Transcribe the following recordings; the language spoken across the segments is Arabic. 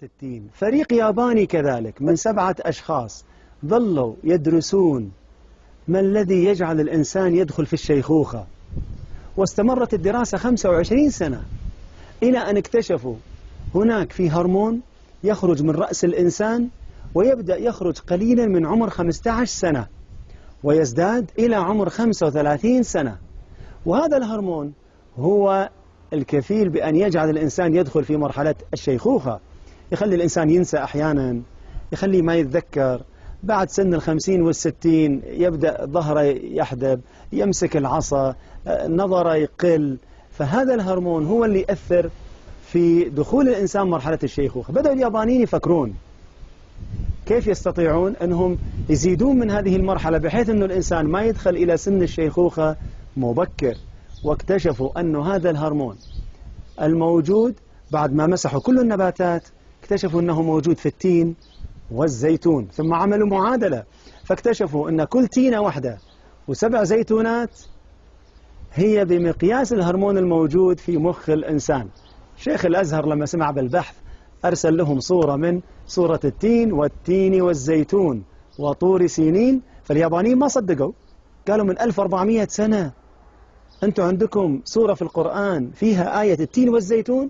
التين. فريق ياباني كذلك من 7 أشخاص ظلوا يدرسون ما الذي يجعل الإنسان يدخل في الشيخوخة، واستمرت الدراسة 25 سنة إلى أن اكتشفوا هناك في هرمون يخرج من رأس الإنسان ويبدأ يخرج قليلا من عمر 15 سنة ويزداد إلى عمر 35 سنة، وهذا الهرمون هو الكفيل بأن يجعل الإنسان يدخل في مرحلة الشيخوخة، يخلي الإنسان ينسى أحيانا، يخلي ما يتذكر، بعد سن 50 و60 يبدأ ظهره يحدب، يمسك العصا، نظره يقل. فهذا الهرمون هو اللي يأثر في دخول الإنسان مرحلة الشيخوخة. بدأوا اليابانيين يفكرون كيف يستطيعون أنهم يزيدون من هذه المرحلة بحيث أن الإنسان ما يدخل إلى سن الشيخوخة مبكر، واكتشفوا أن هذا الهرمون الموجود بعد ما مسحوا كل النباتات اكتشفوا أنه موجود في التين والزيتون، ثم عملوا معادلة فاكتشفوا أن كل تينة واحدة و7 زيتونات هي بمقياس الهرمون الموجود في مخ الإنسان. شيخ الأزهر لما سمع بالبحث أرسل لهم صورة من صورة التين والتين والزيتون وطور سينين، فاليابانيين ما صدقوا، قالوا من 1400 سنة أنتم عندكم صورة في القرآن فيها آية التين والزيتون؟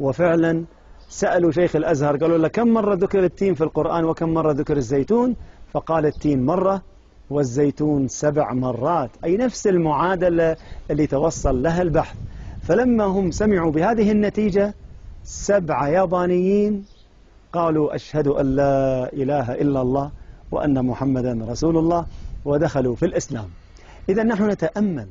وفعلا سألوا شيخ الأزهر قالوا له كم مرة ذكر التين في القرآن وكم مرة ذكر الزيتون؟ فقال التين مرة والزيتون 7 مرات، أي نفس المعادلة اللي توصل لها البحث. فلما هم سمعوا بهذه النتيجة 7 يابانيين قالوا أشهد أن لا إله إلا الله وأن محمدا رسول الله ودخلوا في الإسلام. إذا نحن نتأمل